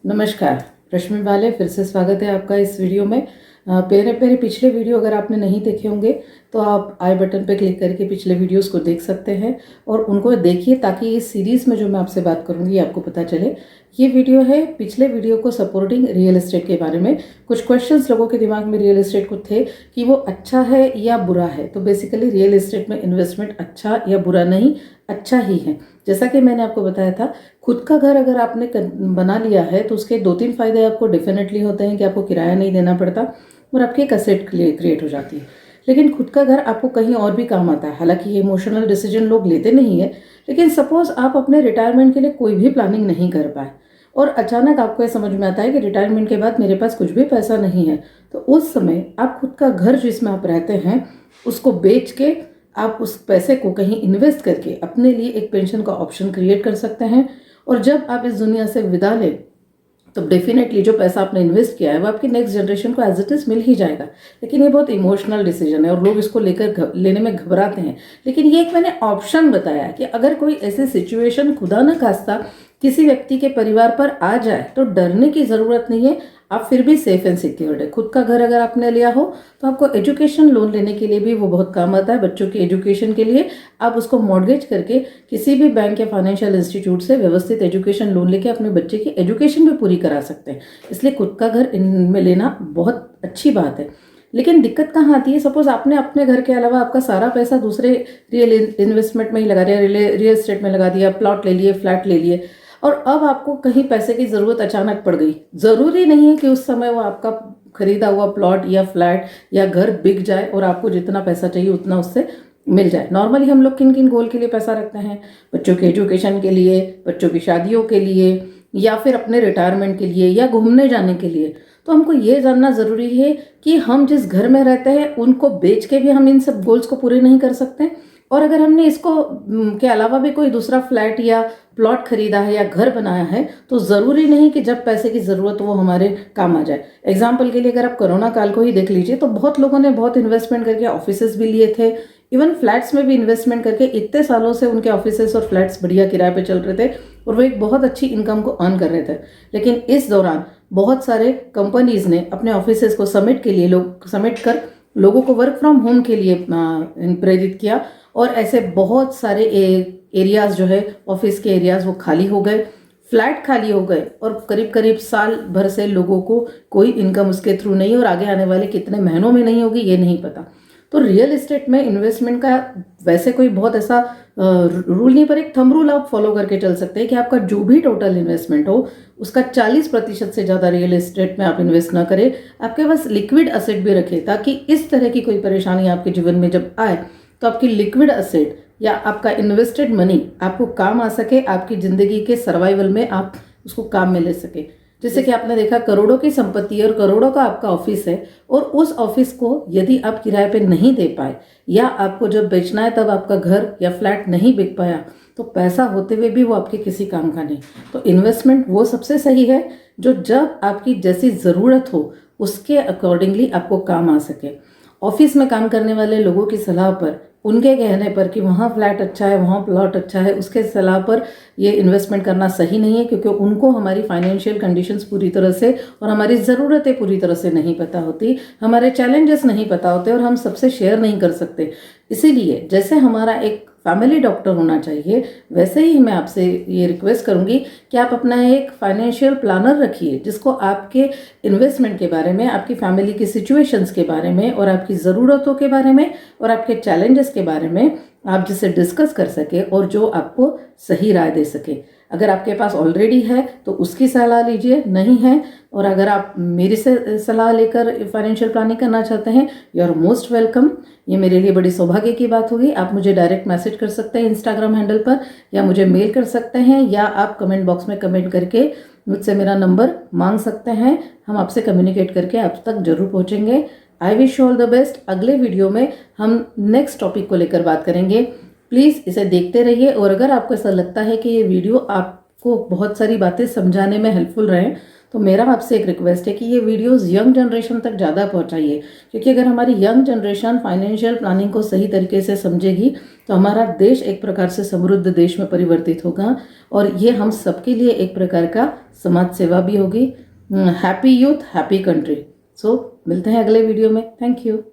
नमस्कार, रश्मि वाले फिर से स्वागत है आपका इस वीडियो में। मेरे पिछले वीडियो अगर आपने नहीं देखे होंगे तो आप आई बटन पे क्लिक करके पिछले वीडियोस को देख सकते हैं और उनको देखिए ताकि इस सीरीज़ में जो मैं आपसे बात करूंगी आपको पता चले। ये वीडियो है पिछले वीडियो को सपोर्टिंग रियल एस्टेट के बारे में। कुछ क्वेश्चंस लोगों के दिमाग में रियल एस्टेट को थे कि वो अच्छा है या बुरा है। तो बेसिकली रियल एस्टेट में इन्वेस्टमेंट अच्छा या बुरा नहीं, अच्छा ही है। जैसा कि मैंने आपको बताया था, खुद का घर अगर आपने बना लिया है तो उसके 2-3 फायदे आपको डेफिनेटली होते हैं कि आपको किराया नहीं देना पड़ता और आपकी एक असेट क्रिएट हो जाती है। लेकिन खुद का घर आपको कहीं और भी काम आता है। हालांकि ये इमोशनल डिसीजन लोग लेते नहीं है, लेकिन सपोज आप अपने रिटायरमेंट के लिए कोई भी प्लानिंग नहीं कर पाए और अचानक आपको ये समझ में आता है कि रिटायरमेंट के बाद मेरे पास कुछ भी पैसा नहीं है, तो उस समय आप खुद का घर जिसमें आप रहते हैं उसको बेच के आप उस पैसे को कहीं इन्वेस्ट करके अपने लिए एक पेंशन का ऑप्शन क्रिएट कर सकते हैं। और जब आप इस दुनिया से विदा लें तो डेफिनेटली जो पैसा आपने इन्वेस्ट किया है वो आपकी नेक्स्ट जनरेशन को एज इट इज़ मिल ही जाएगा। लेकिन ये बहुत इमोशनल डिसीजन है और लोग इसको लेकर लेने में घबराते हैं। लेकिन ये एक मैंने ऑप्शन बताया कि अगर कोई ऐसी सिचुएशन खुदा न खास्ता किसी व्यक्ति के परिवार पर आ जाए तो डरने की ज़रूरत नहीं है, आप फिर भी सेफ एंड सिक्योर्ड है। खुद का घर अगर आपने लिया हो तो आपको एजुकेशन लोन लेने के लिए भी वो बहुत काम आता है। बच्चों की एजुकेशन के लिए आप उसको मॉर्गेज करके किसी भी बैंक या फाइनेंशियल इंस्टीट्यूट से व्यवस्थित एजुकेशन लोन लेके अपने बच्चे की एजुकेशन भी पूरी करा सकते हैं। इसलिए खुद का घर इनमें लेना बहुत अच्छी बात है। लेकिन दिक्कत कहाँ आती है, सपोज आपने अपने घर के अलावा आपका सारा पैसा दूसरे रियल इन्वेस्टमेंट में ही लगा दिया, रियल एस्टेट में लगा दिया, प्लॉट ले लिए, फ्लैट ले लिए और अब आपको कहीं पैसे की ज़रूरत अचानक पड़ गई। ज़रूरी नहीं है कि उस समय वो आपका खरीदा हुआ प्लॉट या फ्लैट या घर बिक जाए और आपको जितना पैसा चाहिए उतना उससे मिल जाए। नॉर्मली हम लोग किन किन गोल के लिए पैसा रखते हैं? बच्चों के एजुकेशन के लिए, बच्चों की शादियों के लिए, या फिर अपने रिटायरमेंट के लिए, या घूमने जाने के लिए। तो हमको ये जानना ज़रूरी है कि हम जिस घर में रहते हैं उनको बेच के भी हम इन सब गोल्स को पूरे नहीं कर सकते। और अगर हमने इसको के अलावा भी कोई दूसरा फ्लैट या प्लॉट खरीदा है या घर बनाया है तो ज़रूरी नहीं कि जब पैसे की ज़रूरत वो हमारे काम आ जाए। एग्जाम्पल के लिए अगर आप कोरोना काल को ही देख लीजिए तो बहुत लोगों ने बहुत इन्वेस्टमेंट करके ऑफिसेज भी लिए थे, इवन फ्लैट्स में भी इन्वेस्टमेंट करके इतने सालों से उनके ऑफिसेज और फ्लैट्स बढ़िया किराए पे चल रहे थे और वो एक बहुत अच्छी इनकम को अर्न कर रहे थे। लेकिन इस दौरान बहुत सारे कंपनीज ने अपने ऑफिसेज को समेट कर लोगों को वर्क फ्रॉम होम के लिए प्रेरित किया और ऐसे बहुत सारे एरियाज जो है ऑफिस के एरियाज वो खाली हो गए, फ्लैट खाली हो गए और करीब करीब साल भर से लोगों को कोई इनकम उसके थ्रू नहीं और आगे आने वाले कितने महीनों में नहीं होगी ये नहीं पता। तो रियल एस्टेट में इन्वेस्टमेंट का वैसे कोई बहुत ऐसा रूल नहीं, पर एक थंब रूल आप फॉलो करके चल सकते हैं कि आपका जो भी टोटल इन्वेस्टमेंट हो उसका 40% से ज़्यादा रियल एस्टेट में आप इन्वेस्ट ना करें। आपके पास लिक्विड असेट भी रखें ताकि इस तरह की कोई परेशानी आपके जीवन में जब आए तो आपकी लिक्विड असेट या आपका इन्वेस्टेड मनी आपको काम आ सके, आपकी ज़िंदगी के सर्वाइवल में आप उसको काम में ले सके। जैसे कि आपने देखा करोड़ों की संपत्ति है और करोड़ों का आपका ऑफिस है और उस ऑफिस को यदि आप किराए पे नहीं दे पाए या आपको जब बेचना है तब आपका घर या फ्लैट नहीं बिक पाया तो पैसा होते हुए भी वो आपके किसी काम का नहीं। तो इन्वेस्टमेंट वो सबसे सही है जो जब आपकी जैसी ज़रूरत हो उसके अकॉर्डिंगली आपको काम आ सके। ऑफिस में काम करने वाले लोगों की सलाह पर, उनके कहने पर कि वहाँ फ्लैट अच्छा है, वहाँ प्लॉट अच्छा है, उसके सलाह पर ये इन्वेस्टमेंट करना सही नहीं है क्योंकि उनको हमारी फाइनेंशियल कंडीशंस पूरी तरह से और हमारी ज़रूरतें पूरी तरह से नहीं पता होती, हमारे चैलेंजेस नहीं पता होते और हम सबसे शेयर नहीं कर सकते। इसीलिए जैसे हमारा एक फैमिली डॉक्टर होना चाहिए वैसे ही मैं आपसे ये रिक्वेस्ट करूंगी कि आप अपना एक फाइनेंशियल प्लानर रखिए जिसको आपके इन्वेस्टमेंट के बारे में, आपकी फैमिली की सिचुएशंस के बारे में और आपकी ज़रूरतों के बारे में और आपके चैलेंजेस के बारे में आप जिससे डिस्कस कर सके और जो आपको सही राय दे सके। अगर आपके पास ऑलरेडी है तो उसकी सलाह लीजिए, नहीं है और अगर आप मेरी से सलाह लेकर फाइनेंशियल प्लानिंग करना चाहते हैं यू आर मोस्ट वेलकम। ये मेरे लिए बड़ी सौभाग्य की बात होगी। आप मुझे डायरेक्ट मैसेज कर सकते हैं इंस्टाग्राम हैंडल पर या मुझे मेल कर सकते हैं या आप कमेंट बॉक्स में कमेंट करके मुझसे मेरा नंबर मांग सकते हैं। हम आपसे कम्युनिकेट करके आप तक जरूर पहुँचेंगे। I wish you all the best. अगले वीडियो में हम नेक्स्ट टॉपिक को लेकर बात करेंगे। प्लीज़ इसे देखते रहिए और अगर आपको ऐसा लगता है कि ये वीडियो आप को बहुत सारी बातें समझाने में हेल्पफुल रहें। तो मेरा आपसे एक रिक्वेस्ट है कि ये वीडियोस यंग जनरेशन तक ज़्यादा पहुंचाइए, क्योंकि अगर हमारी यंग जनरेशन फाइनेंशियल प्लानिंग को सही तरीके से समझेगी तो हमारा देश एक प्रकार से समृद्ध देश में परिवर्तित होगा, और ये हम सबके लिए एक प्रकार का समाज सेवा भी होगी। Happy youth, happy country. So मिलते हैं अगले वीडियो में। Thank you.